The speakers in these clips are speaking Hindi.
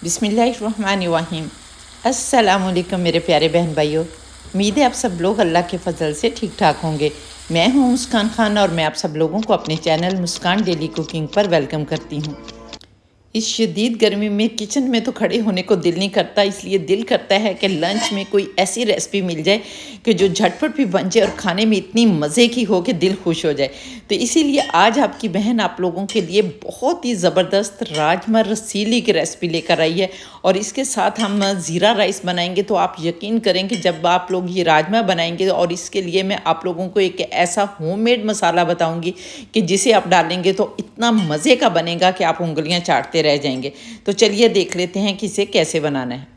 बिस्मिल्लाहिर्रहमानिर्रहीम। अस्सलामुअलैकुम मेरे प्यारे बहन भाइयों। उम्मीद है आप सब लोग अल्लाह के फ़ज़ल से ठीक ठाक होंगे। मैं हूँ मुस्कान खान और मैं आप सब लोगों को अपने चैनल मुस्कान डेली कुकिंग पर वेलकम करती हूँ। इस शदीद गर्मी में किचन में तो खड़े होने को दिल नहीं करता, इसलिए दिल करता है कि लंच में कोई ऐसी रेसिपी मिल जाए कि जो झटपट भी बन जाए और खाने में इतनी मज़े की हो कि दिल खुश हो जाए। तो इसीलिए आज आपकी बहन आप लोगों के लिए बहुत ही ज़बरदस्त राजमा रसीली की रेसिपी लेकर आई है और इसके साथ हम ज़ीरा राइस बनाएंगे। तो आप यकीन करें कि जब आप लोग ये राजमा बनाएंगे और इसके लिए मैं आप लोगों को एक ऐसा होममेड मसाला बताऊंगी कि जिसे आप डालेंगे तो इतना मज़े का बनेगा कि आप उंगलियां चाटते रह जाएंगे। तो चलिए देख लेते हैं कि इसे कैसे बनाना है।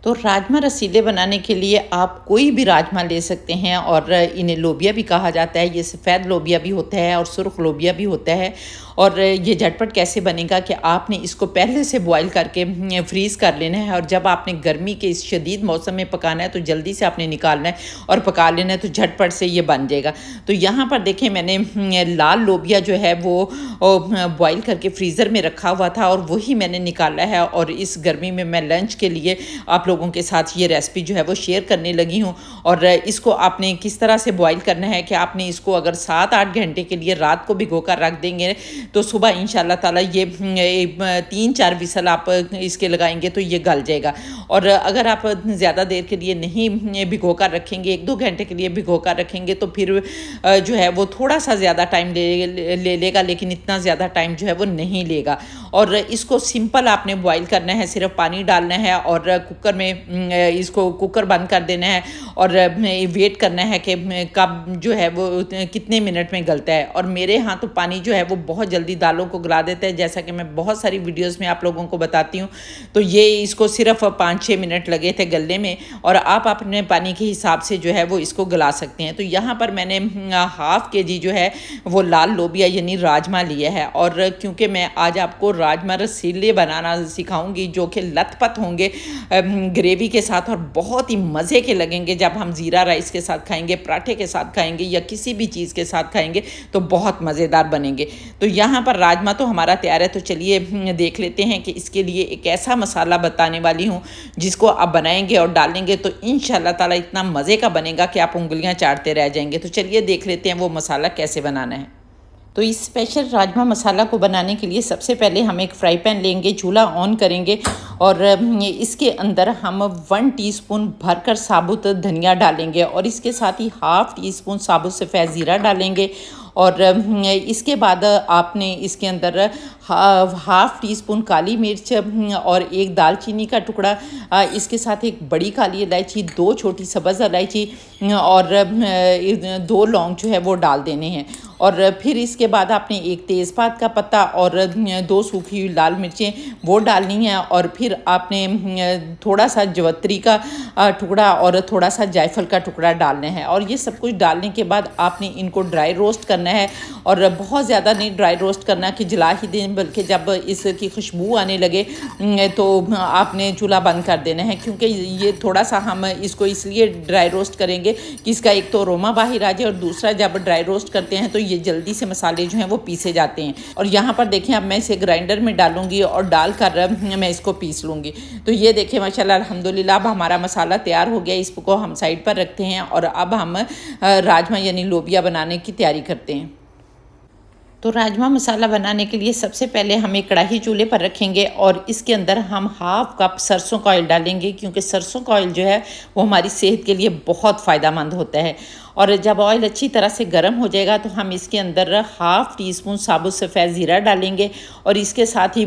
तो राजमा रसीले बनाने के लिए आप कोई भी राजमा ले सकते हैं और इन्हें लोबिया भी कहा जाता है। ये सफ़ेद लोबिया भी होता है और सुर्ख लोबिया भी होता है। और ये झटपट कैसे बनेगा कि आपने इसको पहले से बॉईल करके फ्रीज़ कर लेना है और जब आपने गर्मी के इस शदीद मौसम में पकाना है तो जल्दी से आपने निकालना है और पका लेना है, तो झटपट से ये बन जाएगा। तो यहाँ पर देखें मैंने लाल लोबिया जो है वो बॉईल करके फ्रीज़र में रखा हुआ था और वही मैंने निकाला है और इस गर्मी में मैं लंच के लिए आप लोगों के साथ ये रेसिपी जो है वो शेयर करने लगी हूँ। और इसको आपने किस तरह से बॉईल करना है कि आपने इसको अगर 7-8 घंटे के लिए रात को भिगो कर रख देंगे तो सुबह इंशाल्लाह ताला ये 3-4 विसल आप इसके लगाएंगे तो ये गल जाएगा। और अगर आप ज़्यादा देर के लिए नहीं भिगो कर रखेंगे, 1-2 घंटे के लिए भिगो कर रखेंगे तो फिर जो है वो थोड़ा सा ज़्यादा टाइम ले लेगा, लेकिन इतना ज़्यादा टाइम जो है वो नहीं लेगा। और इसको सिंपल आपने बॉईल करना है, सिर्फ पानी डालना है और कुकर में इसको कुकर बंद कर देना है और वेट करना है कि कब जो है वो कितने मिनट में गलता है। और मेरे यहाँ तो पानी जो है वो बहुत जल्दी दालों को गला देता है, जैसा कि मैं बहुत सारी वीडियोस में आप लोगों को बताती हूँ। तो ये इसको सिर्फ 5-6 मिनट लगे थे गलने में और आप अपने पानी के हिसाब से जो है वो इसको गला सकते हैं। तो यहाँ पर मैंने 1/2 kg जो है वो लाल लोबिया यानी राजमा लिया है और क्योंकि मैं आज आपको राजमा रसीले बनाना सिखाऊंगी जो कि लथपथ होंगे ग्रेवी के साथ और बहुत ही मज़े के लगेंगे। जब हम ज़ीरा राइस के साथ खाएंगे, पराठे के साथ खाएंगे या किसी भी चीज़ के साथ खाएंगे तो बहुत मज़ेदार बनेंगे। तो यहाँ पर राजमा तो हमारा तैयार है। तो चलिए देख लेते हैं कि इसके लिए एक ऐसा मसाला बताने वाली हूँ जिसको आप बनाएंगे और डालेंगे तो इंशाल्लाह ताला इतना मज़े का बनेगा कि आप उंगलियाँ चाटते रह जाएंगे। तो चलिए देख लेते हैं वो मसाला कैसे बनाना है। तो इस स्पेशल राजमा मसाला को बनाने के लिए सबसे पहले हम एक फ्राई पैन लेंगे, चूल्हा ऑन करेंगे और इसके अंदर हम 1 टीस्पून भरकर साबुत धनिया डालेंगे और इसके साथ ही 1/2 टीस्पून साबुत सफ़ेद ज़ीरा डालेंगे। और इसके बाद आपने इसके अंदर 1/2 टीस्पून काली मिर्च और 1 दालचीनी का टुकड़ा, इसके साथ एक बड़ी काली इलायची, 2 छोटी सब्ज़ इलायची और 2 लौंग जो है वो डाल देने हैं। और फिर इसके बाद आपने 1 तेज़पात का पत्ता और 2 सूखी हुई लाल मिर्चें वो डालनी है। और फिर आपने थोड़ा सा जवत्री का टुकड़ा और थोड़ा सा जायफल का टुकड़ा डालना है। और ये सब कुछ डालने के बाद आपने इनको ड्राई रोस्ट करना है और बहुत ज़्यादा नहीं ड्राई रोस्ट करना कि जला ही दें, बल्कि जब इसकी खुशबू आने लगे तो आपने चूल्हा बंद कर देना है, क्योंकि ये थोड़ा सा हम इसको इसलिए ड्राई रोस्ट करेंगे कि इसका एक तो अरोमा बाहर आ जाए और दूसरा जब ड्राई रोस्ट करते हैं तो ये जल्दी से मसाले जो हैं वो पीसे जाते हैं। और यहाँ पर देखें अब मैं इसे ग्राइंडर में डालूंगी और डाल कर मैं इसको पीस लूँगी। तो ये देखें माशाल्लाह अल्हम्दुलिल्लाह अब हमारा मसाला तैयार हो गया। इसको हम साइड पर रखते हैं और अब हम राजमा यानी लोबिया बनाने की तैयारी करते हैं। तो राजमा मसाला बनाने के लिए सबसे पहले हम एक कढ़ाई चूल्हे पर रखेंगे और इसके अंदर हम 1/2 कप सरसों का ऑयल डालेंगे, क्योंकि सरसों का ऑयल जो है वो हमारी सेहत के लिए बहुत फ़ायदेमंद होता है। और जब ऑयल अच्छी तरह से गर्म हो जाएगा तो हम इसके अंदर हाफ़ टी स्पून साबुत सफ़ेद ज़ीरा डालेंगे और इसके साथ ही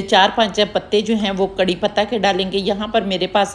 4-5 पत्ते जो हैं वो कड़ी पत्ता के डालेंगे। यहाँ पर मेरे पास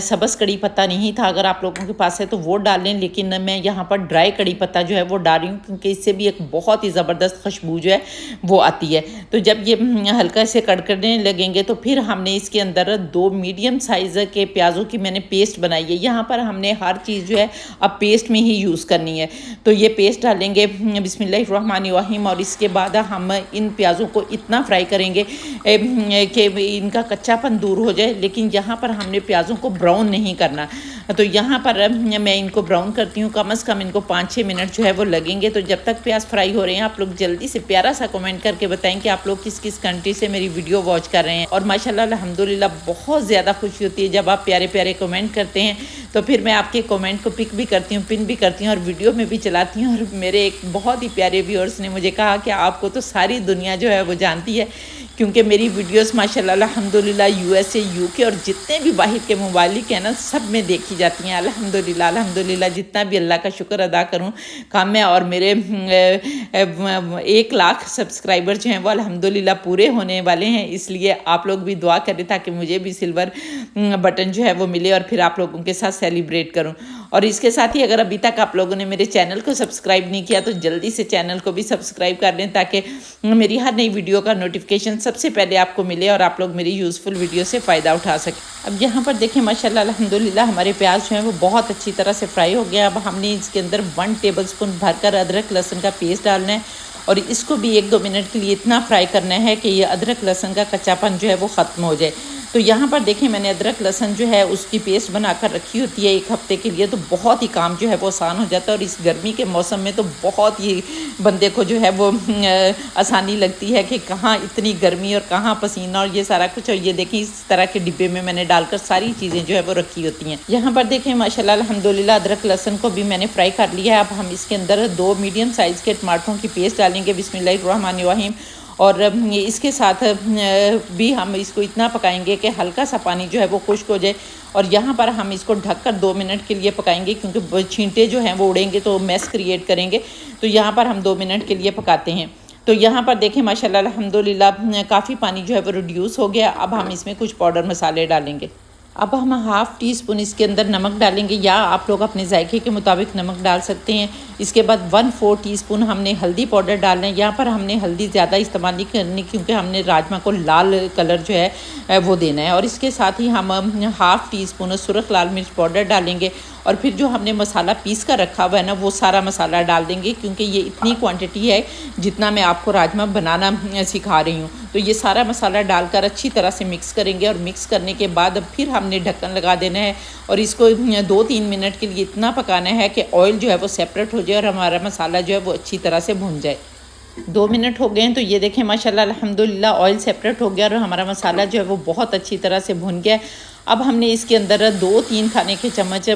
सब्ज़ कड़ी पत्ता नहीं था, अगर आप लोगों के पास है तो वो डाल लें, लेकिन मैं यहाँ पर ड्राई कड़ी पत्ता जो है वो डाल रही हूँ क्योंकि इससे भी एक बहुत ही ज़बरदस्त खुशबू जो है वो आती है। तो जब ये हल्का से कड़कड़ने लगेंगे तो फिर हमने इसके अंदर 2 मीडियम साइज़ के प्याज़ों की मैंने पेस्ट बनाई है। यहाँ पर हमने हर चीज़ जो है अब पेस्ट में ही यूज़ करनी है। तो ये पेस्ट डालेंगे बिस्मिल्लाहिर्रहमानिर्रहीम और इसके बाद हम इन प्याज़ों को इतना फ्राई करेंगे कि इनका कच्चापन दूर हो जाए, लेकिन यहाँ पर हमने प्याज़ों को ब्राउन नहीं करना। तो यहाँ पर मैं इनको ब्राउन करती हूँ, कम से कम इनको 5-6 मिनट जो है वो लगेंगे। तो जब तक प्याज फ्राई हो रहे हैं आप लोग जल्दी से प्यारा सा कमेंट करके बताएं कि आप लोग किस किस कंट्री से मेरी वीडियो वॉच कर रहे हैं। और माशाल्लाह अल्हम्दुलिल्लाह बहुत ज़्यादा खुशी होती है जब आप प्यारे प्यारे कमेंट करते हैं। तो फिर मैं आपके कमेंट को पिक भी करती हूँ, पिन भी करती हूँ और वीडियो में भी चलाती हूँ। और मेरे एक बहुत ही प्यारे व्यूअर्स ने मुझे कहा कि आपको तो सारी दुनिया जो है वो जानती है, क्योंकि मेरी वीडियोस माशाल्लाह अल्हम्दुलिल्लाह यूएसए, यूके और जितने भी बाहर के ममालिक हैं ना, सब में देखी जाती हैं। अल्हम्दुलिल्लाह अल्हम्दुलिल्लाह जितना भी अल्लाह का शुक्र अदा करूं काम है। और मेरे 1 लाख सब्सक्राइबर जो हैं वो अल्हम्दुलिल्लाह पूरे होने वाले हैं, इसलिए आप लोग भी दुआ करें ताकि मुझे भी सिल्वर बटन जो है वो मिले और फिर आप लोगों के साथ सेलिब्रेट करूँ। और इसके साथ ही अगर अभी तक आप लोगों ने मेरे चैनल को सब्सक्राइब नहीं किया तो जल्दी से चैनल को भी सब्सक्राइब कर लें ताकि मेरी हर नई वीडियो का नोटिफिकेशन सबसे पहले आपको मिले और आप लोग मेरी यूज़फुल वीडियो से फ़ायदा उठा सकें। अब यहाँ पर देखें माशाल्लाह अल्हम्दुलिल्लाह हमारे प्याज जो है वो बहुत अच्छी तरह से फ्राई हो गया। अब हमने इसके अंदर 1 टेबलस्पून भरकर अदरक लहसुन का पेस्ट डालना है और इसको भी 1-2 मिनट के लिए इतना फ्राई करना है कि ये अदरक लहसुन का कच्चापन जो है वो ख़त्म हो जाए। तो यहाँ पर देखें मैंने अदरक लहसुन जो है उसकी पेस्ट बनाकर रखी होती है 1 हफ्ते के लिए, तो बहुत ही काम जो है वो आसान हो जाता है। और इस गर्मी के मौसम में तो बहुत ही बंदे को जो है वो आसानी लगती है कि कहाँ इतनी गर्मी और कहाँ पसीना और ये सारा कुछ। और ये देखें इस तरह के डिब्बे में मैंने डालकर सारी चीज़ें जो है वो रखी होती हैं। यहाँ पर देखें माशाल्लाह अल्हम्दुलिल्लाह अदरक लहसुन को भी मैंने फ्राई कर लिया है। अब हम इसके अंदर 2 मीडियम साइज़ के टमाटरों की पेस्ट डालेंगे बिस्मिल्लाहिर्रहमानिर्रहीम। और इसके साथ भी हम इसको इतना पकाएंगे कि हल्का सा पानी जो है वो खुश्क हो जाए। और यहाँ पर हम इसको ढककर 2 मिनट के लिए पकाएंगे क्योंकि छींटे जो हैं वो उड़ेंगे तो मैस क्रिएट करेंगे। तो यहाँ पर हम 2 मिनट के लिए पकाते हैं। तो यहाँ पर देखें माशाल्लाह अल्हम्दुलिल्लाह काफ़ी पानी जो है वो रिड्यूस हो गया। अब हम इसमें कुछ पाउडर मसाले डालेंगे। अब हम हाफ़ टी स्पून इसके अंदर नमक डालेंगे, या आप लोग अपने जायके के मुताबिक नमक डाल सकते हैं। इसके बाद 1/4 टीस्पून हमने हल्दी पाउडर डालना है। यहाँ पर हमने हल्दी ज़्यादा इस्तेमाल नहीं करनी क्योंकि हमने राजमा को लाल कलर जो है वो देना है। और इसके साथ ही हम हाफ़ टी स्पून सुरख लाल मिर्च पाउडर डालेंगे और फिर जो हमने मसाला पीस कर रखा हुआ है ना वो सारा मसाला डाल देंगे क्योंकि ये इतनी क्वांटिटी है जितना मैं आपको राजमा बनाना सिखा रही हूँ। तो ये सारा मसाला डालकर अच्छी तरह से मिक्स करेंगे और मिक्स करने के बाद फिर हमने ढक्कन लगा देना है और इसको 2-3 मिनट के लिए इतना पकाना है कि ऑयल जो है वो सेपरेट हो जाए और हमारा मसाला जो है वो अच्छी तरह से भुन जाए। 2 मिनट हो गए हैं तो ये देखें माशाल्लाह अल्हम्दुलिल्लाह ऑयल सेपरेट हो गया और हमारा मसाला जो है वो बहुत अच्छी तरह से भुन गया। अब हमने इसके अंदर 2-3 खाने के चम्मच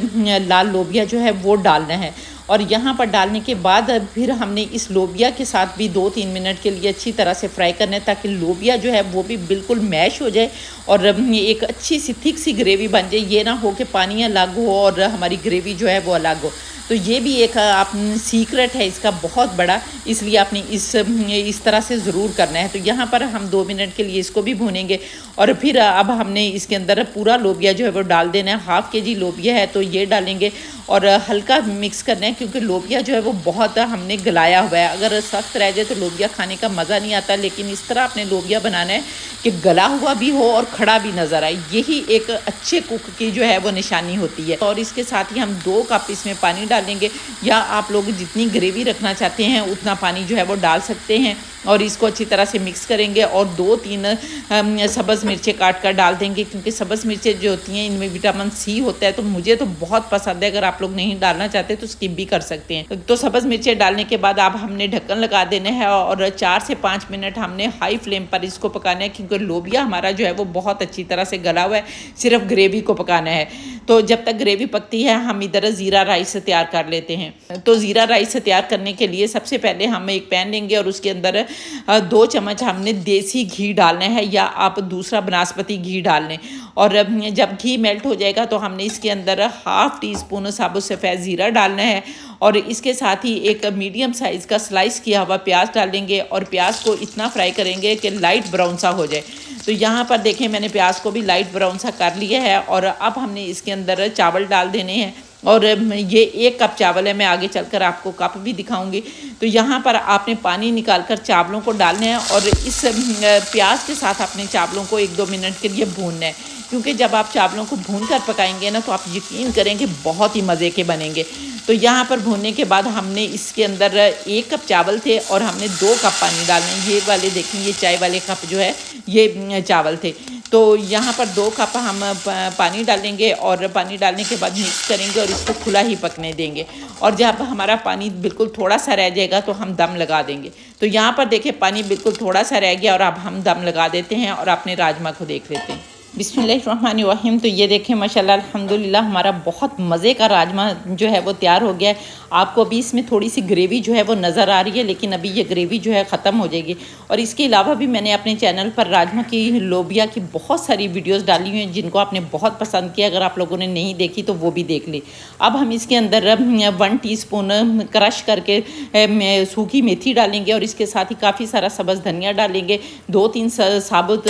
लाल लोबिया जो है वो डालना है और यहाँ पर डालने के बाद फिर हमने इस लोबिया के साथ भी 2-3 मिनट के लिए अच्छी तरह से फ्राई करना है ताकि लोबिया जो है वो भी बिल्कुल मैश हो जाए और एक अच्छी सी थिक सी ग्रेवी बन जाए। ये ना हो कि पानी अलग हो और हमारी ग्रेवी जो है वो अलग हो। तो ये भी एक आप सीक्रेट है इसका बहुत बड़ा, इसलिए आपने इस तरह से ज़रूर करना है। तो यहाँ पर हम 2 मिनट के लिए इसको भी भूनेंगे और फिर अब हमने इसके अंदर पूरा लोबिया जो है वो डाल देना है। हाफ़ kg लोबिया है तो ये डालेंगे और हल्का मिक्स करना है क्योंकि लोबिया जो है वो बहुत हमने गलाया हुआ है। अगर सख्त रह जाए तो लोबिया खाने का मज़ा नहीं आता, लेकिन इस तरह आपने लोबिया बनाना है कि गला हुआ भी हो और खड़ा भी नज़र आए। यही एक अच्छे कुक की जो है वो निशानी होती है। और इसके साथ ही हम 2 कप इसमें पानी डालेंगे, या आप लोग जितनी ग्रेवी रखना चाहते हैं उतना पानी जो है वो डाल सकते हैं। और इसको अच्छी तरह से मिक्स करेंगे और 2-3 सब्ज़ मिर्चें काट कर डाल देंगे क्योंकि सब्ज़ मिर्चें जो होती हैं इनमें विटामिन सी होता है, तो मुझे तो बहुत पसंद है। अगर आप लोग नहीं डालना चाहते तो स्किप भी कर सकते हैं। तो सब्ज़ मिर्चें डालने के बाद अब हमने ढक्कन लगा देना है और 4 से 5 मिनट हमने हाई फ्लेम पर इसको पकाना है क्योंकि लोबिया हमारा जो है वो बहुत अच्छी तरह से गला हुआ है, सिर्फ ग्रेवी को पकाना है। तो जब तक ग्रेवी पकती है हम इधर ज़ीरा राइस तैयार कर लेते हैं। तो ज़ीरा राइस तैयार करने के लिए सबसे पहले हम एक पैन लेंगे और उसके अंदर 2 चम्मच हमने देसी घी डालना है, या आप दूसरा बनास्पति घी डाल लें। और जब घी मेल्ट हो जाएगा तो हमने इसके अंदर हाफ़ टी स्पून साबुत सफ़ेद ज़ीरा डालना है, और इसके साथ ही एक मीडियम साइज़ का स्लाइस किया हुआ प्याज डालेंगे, और प्याज को इतना फ्राई करेंगे कि लाइट ब्राउन सा हो जाए। तो यहाँ पर देखें मैंने प्याज को भी लाइट ब्राउन सा कर लिया है, और अब हमने इसके अंदर चावल डाल देने हैं। और ये 1 कप चावल है, मैं आगे चलकर आपको कप भी दिखाऊंगी। तो यहाँ पर आपने पानी निकालकर चावलों को डालना है, और इस प्याज के साथ अपने चावलों को 1-2 मिनट के लिए भूनना है, क्योंकि जब आप चावलों को भून कर पकाएंगे ना तो आप यकीन करेंगे बहुत ही मज़े के बनेंगे। तो यहाँ पर भूनने के बाद हमने इसके अंदर 1 कप चावल थे और हमने 2 कप पानी डालने। ये वाले देखें, ये चाय वाले कप जो है ये चावल थे। तो यहाँ पर 2 कप हम पानी डालेंगे, और पानी डालने के बाद मिक्स करेंगे और इसको खुला ही पकने देंगे। और जब हमारा पानी बिल्कुल थोड़ा सा रह जाएगा तो हम दम लगा देंगे। तो यहाँ पर देखिए पानी बिल्कुल थोड़ा सा रह गया और अब हम दम लगा देते हैं और अपने राजमा को देख लेते हैं। बिस्मिल्लाहिर्रहमानिर्रहीम। तो ये देखें माशाल्लाह अल्हम्दुलिल्लाह हमारा बहुत मज़े का राजमा जो है वो तैयार हो गया है। आपको अभी इसमें थोड़ी सी ग्रेवी जो है वो नज़र आ रही है, लेकिन अभी ये ग्रेवी जो है ख़त्म हो जाएगी। और इसके अलावा भी मैंने अपने चैनल पर राजमा की लोबिया की बहुत सारी वीडियोज़ डाली हुई हैं जिनको आपने बहुत पसंद किया। अगर आप लोगों ने नहीं देखी तो वो भी देख ली। अब हम इसके अंदर 1 टीस्पून क्रश करके सूखी मेथी डालेंगे, और इसके साथ ही काफ़ी सारा सब्ज़ धनिया डालेंगे, 2-3 साबुत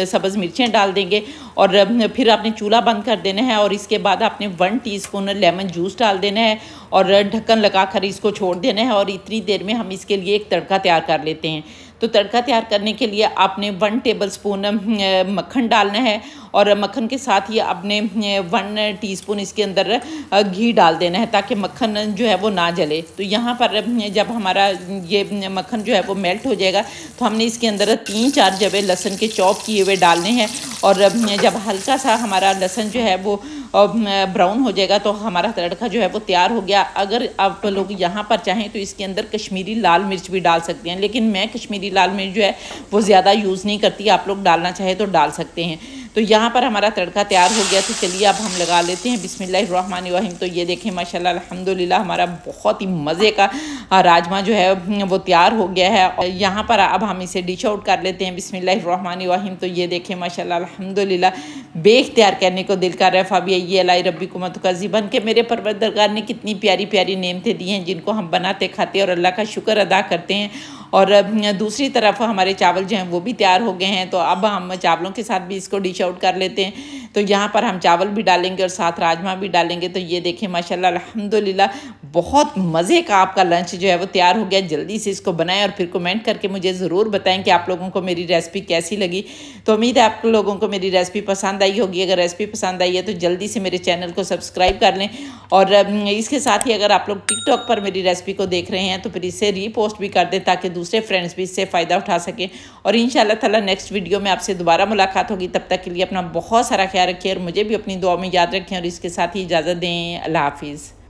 सब्ज़ मिर्चें डाल देंगे, और फिर आपने चूल्हा बंद कर देना है। और इसके बाद आपने 1 टीस्पून लेमन जूस डाल देना है और ढक्कन लगाकर इसको छोड़ देना है। और इतनी देर में हम इसके लिए एक तड़का तैयार कर लेते हैं। तो तड़का तैयार करने के लिए आपने 1 टेबलस्पून मक्खन डालना है, और मक्खन के साथ ही आपने 1 टीस्पून इसके अंदर घी डाल देना है ताकि मक्खन जो है वो ना जले। तो यहाँ पर जब हमारा ये मक्खन जो है वो मेल्ट हो जाएगा तो हमने इसके अंदर 3-4 जबे लहसुन के चॉप किए हुए डालने हैं। और जब हल्का सा हमारा लहसुन जो है वो ब्राउन हो जाएगा तो हमारा तड़का जो है वो तैयार हो गया। अगर आप लोग यहाँ पर चाहें तो इसके अंदर कश्मीरी लाल मिर्च भी डाल सकते हैं, लेकिन मैं कश्मीरी लाल मिर्च जो है वो ज़्यादा यूज़ नहीं करती। आप लोग डालना चाहें तो डाल सकते हैं। तो यहाँ पर हमारा तड़का तैयार हो गया। तो चलिए अब हम लगा लेते हैं बिस्मिल्लाहिर्रहमानिर्रहीम। तो ये देखें माशाल्लाह अल्हम्दुलिल्लाह हमारा बहुत ही मज़े का राजमा जो है वो तैयार हो गया है। और यहाँ पर अब हम इसे डिश आउट कर लेते हैं बिस्मिल्लाहिर्रहमानिर्रहीम। तो ये देखें माशाल्लाह अल्हम्दुलिल्लाह बेख्तियार कहने को दिल कर रहा है फ़ाबिया ये अलाई रब्बिकुम तुकज़्ज़िबान के मेरे परवरदिगार ने कितनी प्यारी प्यारी नेमतें दी हैं जिनको हम बनाते खाते और अल्लाह का शुक्र अदा करते हैं। और दूसरी तरफ हमारे चावल जो हैं वो भी तैयार हो गए हैं। तो अब हम चावलों के साथ भी इसको डिश आउट कर लेते हैं। तो यहाँ पर हम चावल भी डालेंगे और साथ राजमा भी डालेंगे। तो ये देखें माशाल्लाह अल्हम्दुलिल्लाह बहुत मज़े का आपका लंच जो है वो तैयार हो गया। जल्दी से इसको बनाएं और फिर कमेंट करके मुझे ज़रूर बताएं कि आप लोगों को मेरी रेसिपी कैसी लगी। तो उम्मीद है आप लोगों को मेरी रेसिपी पसंद आई होगी। अगर रेसिपी पसंद आई है तो जल्दी से मेरे चैनल को सब्सक्राइब कर लें। और इसके साथ ही अगर आप लोग टिकटॉक पर मेरी रेसिपी को देख रहे हैं तो फिर इसे रीपोस्ट भी कर दें ताकि दूसरे फ्रेंड्स भी इससे फ़ायदा उठा सकें। और इंशाअल्लाह ताला नेक्स्ट वीडियो में आपसे दोबारा मुलाकात होगी। तब तक के लिए अपना बहुत सारा ख्याल रखिए और मुझे भी अपनी दुआ में याद रखें। और इसके साथ ही इजाज़त दें। अल्लाह हाफिज़।